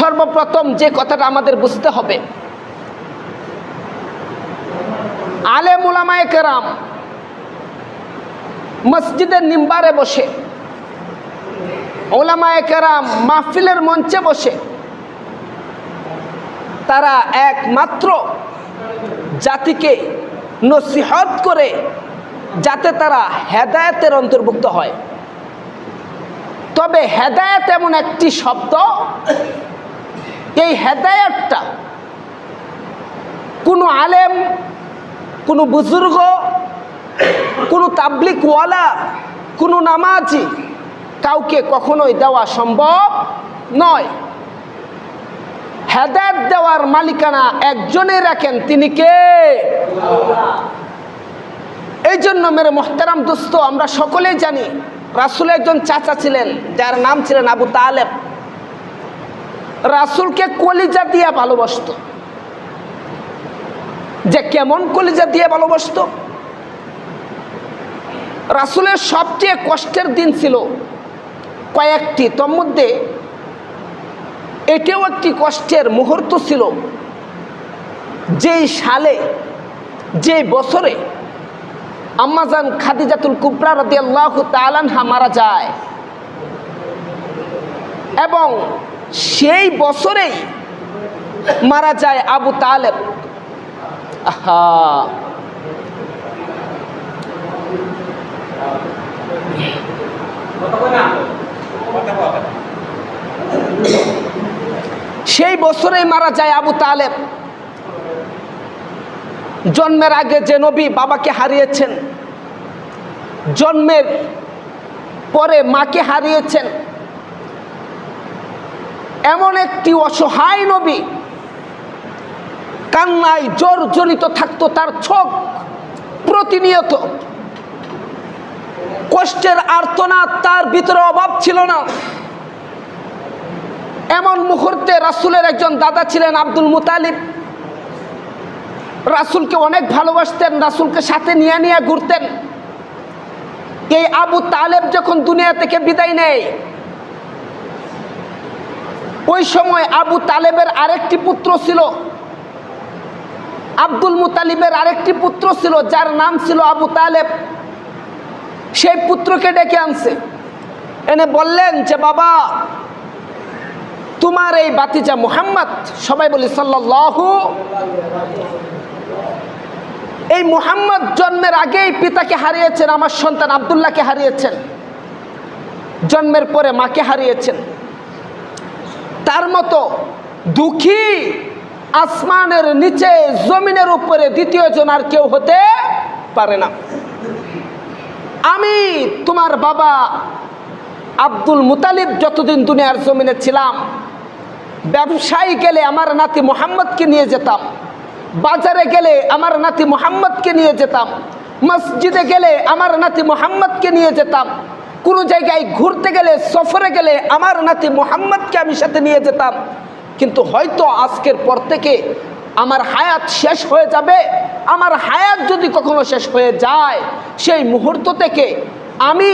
সর্বপ্রথম যে কথাটা আমাদের বুঝতে হবে, আলেম উলামায়ে কেরাম মসজিদের মিম্বারে বসে, উলামায়ে কেরাম মাহফিলের মঞ্চে বসে, তারা একমাত্র জাতিকে নসিহত করে যাতে তারা হেদায়েতের অন্তর্ভুক্ত হয়। তবে হেদায়েত এমন একটি শব্দ, এই হেদায়েতটা কোনো আলেম, কোনো বুজুর্গ, কোনো তাবলিগওয়ালা, কোনো নামাজি কাউকে কখনোই দেওয়া সম্ভব নয়। হেদায়েত দেওয়ার মালিকানা একজনই রাখেন, তিনি কে? এই জন্য মেরে মোহতারাম দোস্ত, আমরা সকলেই জানি রাসূলের একজন চাচা ছিলেন যার নাম ছিলেন আবু তালেব। রাসূলকে কলিজা দিয়ে ভালোবাসত। যে কেমন কলিজা দিয়ে ভালোবাসত? রাসূলের সবচেয়ে কষ্টের দিন ছিল কয়েকটি, তোর মধ্যে এটাও একটি কষ্টের মুহূর্ত ছিল। যেই সালে, যে বছরে আম্মাজান খাদিজাতুল কুবরা রাদিয়াল্লাহু তাআলা আনহা মারা যায়, এবং সেই বছরেই মারা যায় আবু তালেব। সেই বছরেই মারা যায় আবু তালেব। জন্মের আগে যে নবী বাবাকে হারিয়েছেন, জন্মের পরে মাকে হারিয়েছেন, এমন একটি অসহায় নবী, কান্নায় জর্জরিত থাকতো তার চোখ প্রতিনিয়ত। কষ্টের আর্তনাদ তার ভিতরে অভাব ছিল না। এমন মুহূর্তে রাসূলের একজন দাদা ছিলেন আব্দুল মুতালিব, রাসূলকে অনেক ভালোবাসতেন, রাসূলকে সাথে নিয়ে নিয়ে ঘুরতেন। এই আবু তালেব যখন দুনিয়া থেকে বিদায় নেয়, ওই সময় আবু তালেবের আরেকটি পুত্র ছিল, আব্দুল মুতালিবের আরেকটি পুত্র ছিল যার নাম ছিল আবু তালেব। সেই পুত্রকে ডেকে আনছে, এনে বললেন যে বাবা, তোমার এই ভাতিজা মুহাম্মদ, সবাই বলি সাল্লাল্লাহু, এই মুহাম্মদ জন্মের আগেই পিতাকে হারিয়েছেন, আমার সন্তান আব্দুল্লাহকে হারিয়েছেন, জন্মের পরে মাকে হারিয়েছেন। তার মতো দুঃখী আসমানের নিচে জমিনের উপরে দ্বিতীয় জন আর কেউ হতে পারে না। আমি তোমার বাবা আব্দুল মুতালিব যতদিন দুনিয়ার জমিনে ছিলাম, ব্যবসায়ী গেলে আমার নাতি মুহাম্মদকে নিয়ে যেতাম, বাজারে গেলে আমার নাতি মুহাম্মদকে নিয়ে যেতাম, মসজিদে গেলে আমার নাতি মুহাম্মদকে নিয়ে যেতাম, কোনো জায়গায় ঘুরতে গেলে, সফরে গেলে আমার নাতি মুহাম্মদকে আমি সাথে নিয়ে যেতাম। কিন্তু হয়তো আজকের পর থেকে আমার হায়াত শেষ হয়ে যাবে। আমার হায়াত যদি কখনো শেষ হয়ে যায়, সেই মুহূর্ত থেকে আমি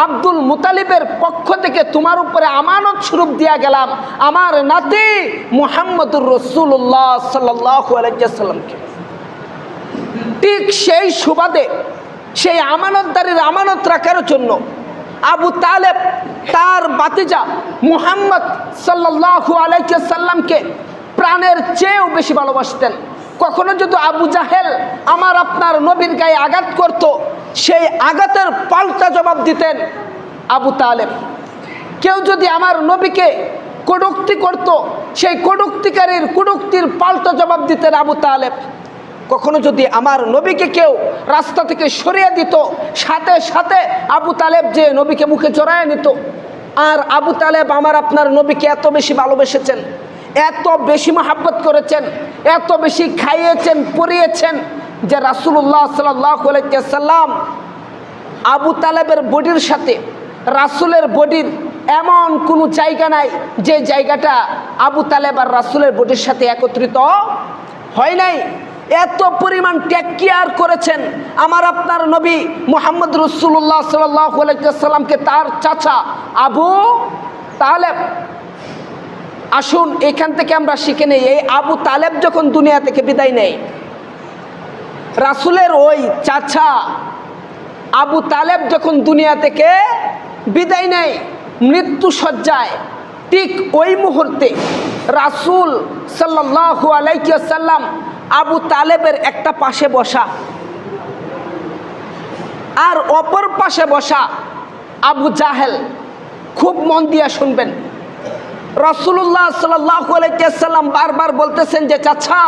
আব্দুল মুতালিবের পক্ষ থেকে তোমার উপরে আমানত স্বরূপ দিয়া গেলাম আমার নাতি মুহাম্মদুর রাসূলুল্লাহ সাল্লাল্লাহু আলাইহি ওয়াসাল্লামকে। ঠিক সেই সুবাদে, সেই আমানতদারির আমানত রাখার জন্য আবু তালেব তার ভাতিজা মুহাম্মদ সাল্লাল্লাহু আলাইহি ওয়াসাল্লামকে প্রাণের চেয়েও বেশি ভালোবাসতেন। কখনো যদি আবু জাহেল আমার আপনার নবীর গায়ে আঘাত করত, সেই আঘাতের পাল্টা জবাব দিতেন আবু তালেব। কেউ যদি আমার নবীকে কটূক্তি করত, সেই কটূক্তিকারীর কটূক্তির পাল্টা জবাব দিতেন আবু তালেব। কখনো যদি আমার নবীকে কেউ রাস্তা থেকে সরিয়ে দিত, সাথে সাথে আবু তালেব যে নবীকে মুখে জড়ায় নিত। আর আবু তালেব আমার আপনার নবীকে এত বেশি ভালোবেসেছেন, এত বেশি মহব্বত করেছেন, এত বেশি খাইয়েছেন, পরিয়েছেন যে রাসূলুল্লাহ সাল্লাল্লাহু আলাইহি ওয়াসাল্লাম আবু তালেবের বডির সাথে রাসূলের বডির এমন কোনো জায়গা নাই যে জায়গাটা আবু তালেব আর রাসূলের বডির সাথে একত্রিত হয় নাই। এত পরিমাণ টেক কেয়ার করেছেন আমার আপনার নবী মুহাম্মদ রাসূলুল্লাহ সাল্লাল্লাহু আলাইহি ওয়াসাল্লামকে তার চাচা আবু তালেব। আসুন এখান থেকে আমরা শিখে নেই, এই আবু তালেব যখন দুনিয়া থেকে বিদায় নেয়, রাসূলের ওই চাচা আবু তালেব যখন দুনিয়া থেকে বিদায় নেয় মৃত্যু শয্যায়, ঠিক ওই মুহূর্তে রাসূল সাল্লাল্লাহু আলাইহি ওয়াসাল্লাম আবু তালেবের একটা পাশে বসা আর অপর পাশে বসা আবু জাহেল। খুব মন দিয়ে শুনবেন, রাসূলুল্লাহ সাল্লাল্লাহু আলাইহি ওয়াসাল্লাম বারবার বলতেছেন যে চাচা,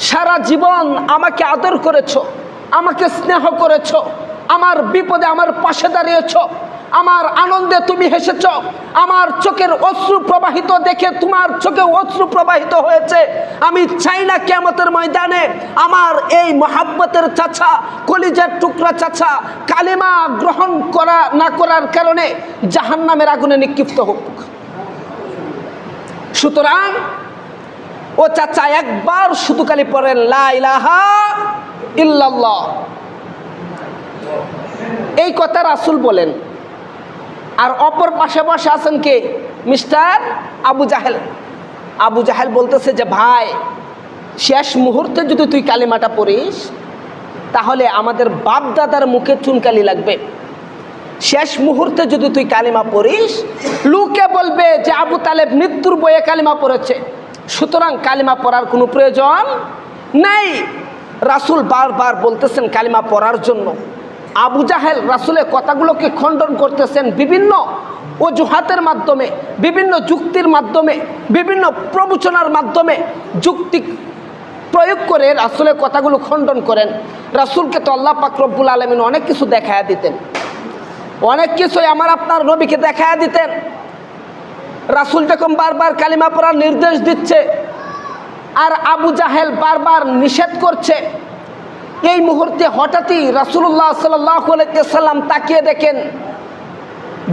সারা জীবন আমাকে আদর করেছো, আমাকে স্নেহ করেছো, আমার বিপদে আমার পাশে দাঁড়িয়েছ, আমার আনন্দে তুমি হেসেছ, আমার চোখের অশ্রু প্রবাহিত দেখে তোমার চোখে অশ্রু প্রবাহিত হয়েছে। আমি চাই না কিয়ামতের ময়দানে আমার এই মহাব্বতের চাচা, কলিজার টুকরা চাচা কালিমা গ্রহণ করা না করার কারণে জাহান্নামের আগুনে নিক্ষিপ্ত হোক। সুতরাং ও চাচা একবার শুধু খালি পড়েন লা ইলাহা ইল্লাল্লাহ, এই কথা রাসূল বলেন। আর অপর পাশে বসে আছেন কে? মিস্টার আবু জাহেল। আবু জাহেল বলতেছে যে ভাই, শেষ মুহূর্তে যদি তুই কালিমাটা পড়িস তাহলে আমাদের বাপ দাদার মুখে চুনকালি লাগবে। শেষ মুহূর্তে যদি তুই কালিমা পড়িস লোকে বলবে যে আবু তালেব মৃত্যুর বয়ে কালিমা পড়েছে, সুতরাং কালিমা পড়ার কোনো প্রয়োজন নেই। রাসূল বারবার বলতেছেন কালিমা পড়ার জন্য। আবু জাহেল রাসূলের কথাগুলোকে খণ্ডন করতেছেন বিভিন্ন অজুহাতের মাধ্যমে, বিভিন্ন যুক্তির মাধ্যমে, বিভিন্ন প্রবচনার মাধ্যমে যুক্তি প্রয়োগ করে রাসূলের কথাগুলো খণ্ডন করেন। রাসূলকে তো আল্লাহ পাক রব্বুল আলামিন অনেক কিছু দেখায়া দিতেন, অনেক কিছুই আমার আপনার নবীকে দেখায়া দিতেন। রাসূল যখন বারবার কালিমা পড়ার নির্দেশ দিচ্ছে আর আবু জাহেল বারবার নিষেধ করছে, এই মুহূর্তে হঠাৎই রাসূলুল্লাহ সাল্লাল্লাহু আলাইহি ওয়াসাল্লাম তাকিয়ে দেখেন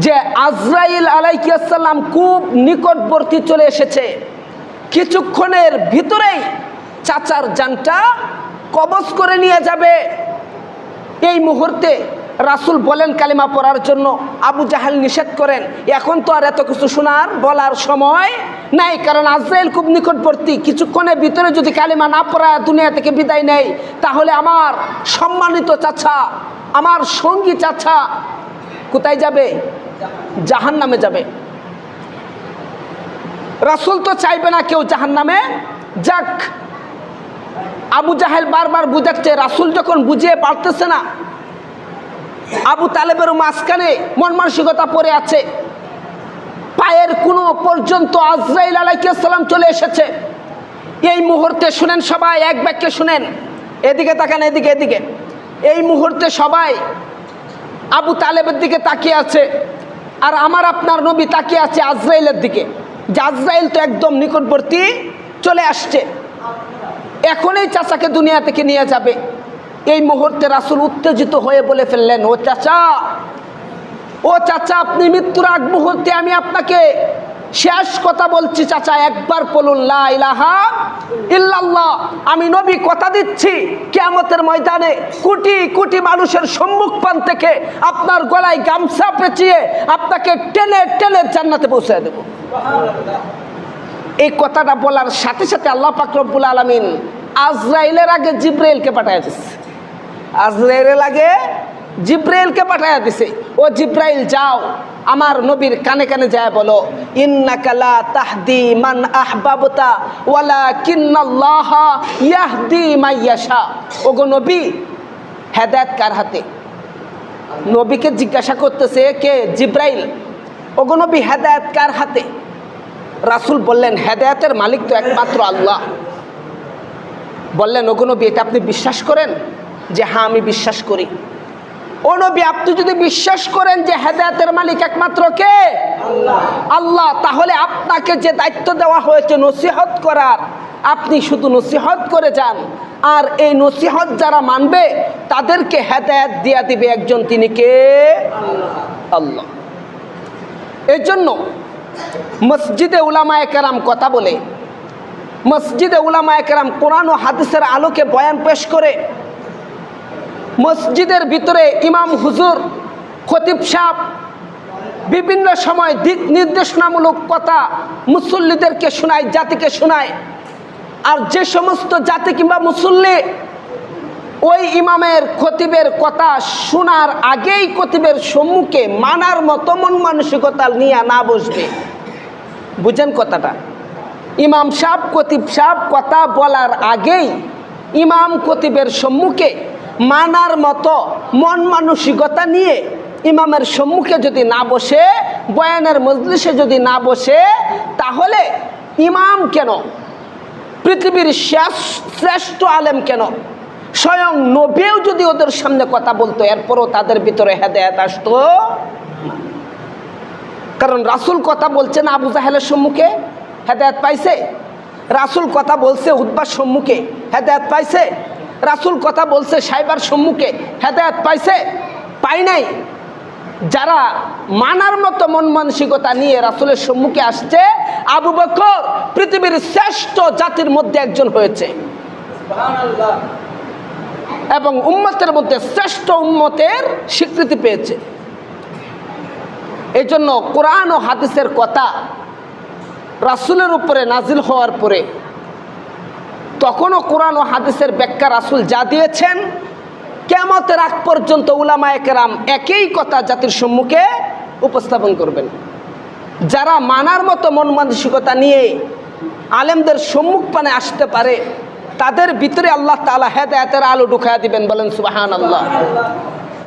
যে আজরাইল আলাইহিস সালাম খুব নিকটবর্তী চলে এসেছে। কিছুক্ষণের ভিতরেই চাচার জানটা কবজ করে নিয়ে যাবে। এই মুহূর্তে রাসূল বলেন কালিমা পড়ার জন্য, আবু জাহেল নিষেধ করেন। এখন তো আর এত কিছু শোনার বলার সময় নাই, কারণ আজরাইল খুব নিকটবর্তী। কিছুক্ষণের ভিতরে যদি কালিমা না পড়া দুনিয়া থেকে বিদায় নেয় তাহলে আমার সম্মানিত চাচা, আমার সঙ্গী চাচা কোথায় যাবে? জাহান্নামে যাবে। রাসূল তো চাইবে না কেউ জাহান্নামে যাক। আবু জাহেল বারবার বুঝাচ্ছে, রাসূল যখন বুঝিয়ে পারতেছে না, আবু তালেবের মাঝখানে মন মানসিকতা পড়ে আছে, পায়ের কোনো পর্যন্ত আজরাইল আলাইহিস সালাম চলে এসেছে। এই মুহূর্তে শুনেন সবাই, এক বাক্যে শুনেন, এদিকে তাকান, এদিকে এদিকে। এই মুহূর্তে সবাই আবু তালেবের দিকে তাকিয়ে আছে আর আমার আপনার নবী তাকিয়ে আছে আজরাইলের দিকে, যে আজরাইল তো একদম নিকটবর্তী চলে আসছে, এখনই চাচাকে দুনিয়া থেকে নিয়ে যাবে। এই মুহূর্তে রাসূল উত্তেজিত হয়ে বলে ফেললেন, ও চাচা, ও চাচা, আপনি মৃত্যুর আগ মুহূর্তে আমি আপনাকে শেষ কথা বলছি চাচা, একবার বলুন লা ইলাহা ইল্লাল্লাহ। আমি নবী কথা দিচ্ছি কিয়ামতের ময়দানে কোটি কোটি মানুষের সম্মুখপান থেকে আপনার গলায় গামছা পেঁচিয়ে আপনাকে টেনে টেনে জান্নাতে পৌঁছে দেব। এই কথাটা বলার সাথে সাথে আল্লাহ পাক রব্বুল আলামিন আজরাইলের আগে জিব্রাইলকে পাঠায় দিচ্ছে। আজরাইলের আগে জিব্রাইলকে পাঠায় দিছে, ও জিব্রাইল যাও আমার নবীর কানে কানে যায় বলো, ইন্নাকা লা তাহদি মান আহবাবতা ওয়ালাকিন্নাল্লাহা ইয়াহদি মান ইয়াশা। ওগো নবী, হেদায়েত কার হাতে? নবীকে জিজ্ঞাসা করতেছে কে? জিব্রাইল। ওগো নবী, হেদায়েত কার হাতে? রাসূল বললেন, হেদায়েতের মালিক তো একমাত্র আল্লাহ। বললেন, ওগো নবী, এটা আপনি বিশ্বাস করেন? যে হ্যাঁ, আমি বিশ্বাস করি। ও নবী, আপনি যদি বিশ্বাস করেন যে হেদায়েতের মালিক একমাত্র কে? আল্লাহ। আল্লাহ, তাহলে আপনাকে যে দায়িত্ব দেওয়া হয়েছে নসিহত করার, আপনি শুধু নসিহত করে যান, আর এই নসিহত যারা মানবে তাদেরকে হেদায়েত দিয়ে দিবে একজন, তিনি কে? আল্লাহ। এই জন্য মসজিদে উলামায়ে কেরাম কথা বলে, মসজিদে উলামায়ে কেরাম কোরআন ও হাদিসের আলোকে বয়ান পেশ করে, মসজিদের ভিতরে ইমাম হুজুর, খতিব সাহেব বিভিন্ন সময় দিক নির্দেশনামূলক কথা মুসল্লিদেরকে শোনায়, জাতিকে শোনায়। আর যে সমস্ত জাতি কিংবা মুসল্লি ওই ইমামের খতিবের কথা শোনার আগেই খতিবের সম্মুখে মানার মতো মন মানসিকতা নিয়ে না বসবে, বুঝেন কথাটা? ইমাম সাহেব খতিব সাহেব কথা বলার আগেই ইমাম খতিবের সম্মুখে মানার মতো মন মানসিকতা নিয়ে ইমামের সম্মুখে যদি না বসে, বয়ানের মজলিসে যদি না বসে, তাহলে ইমাম কেন, পৃথিবীর শ্রেষ্ঠ আলেম কেন, স্বয়ং নবীও যদি ওদের সামনে কথা বলতো, এরপরও তাদের ভিতরে হেদায়েত আসতো। কারণ রাসূল কথা বলছেন আবু জাহেলের সম্মুখে, হেদায়েত পাইছে। রাসূল কথা বলছে উতবার সম্মুখে, হেদায়েত পাইছে। রাসূল কথা বলছে সাইবার সম্মুখে, হেদায়েত পাইছে? পাই নাই। যারা মানার মতো মন মানসিকতা নিয়ে রাসূলের সম্মুখে আসছে, আবু বকর পৃথিবীর শ্রেষ্ঠ জাতির মধ্যে একজন হয়েছে এবং উম্মতের মধ্যে শ্রেষ্ঠ উম্মতের স্বীকৃতি পেয়েছে। এই জন্য কোরআন ও হাদিসের কথা রাসূলের উপরে নাজিল হওয়ার পরে তখনও কোরআন ও হাদিসের ব্যাখ্যা রাসূল যা দিয়েছেন, কিয়ামতের আগ পর্যন্ত উলামায়ে কেরাম একই কথা জাতির সম্মুখে উপস্থাপন করবেন। যারা মানার মতো মন মানসিকতা নিয়ে আলেমদের সম্মুখ পানে আসতে পারে, তাদের ভিতরে আল্লাহ তাআলা হেদায়েতের আলো ঢুকায়া দিবেন। বলেন সুবহানাল্লাহ।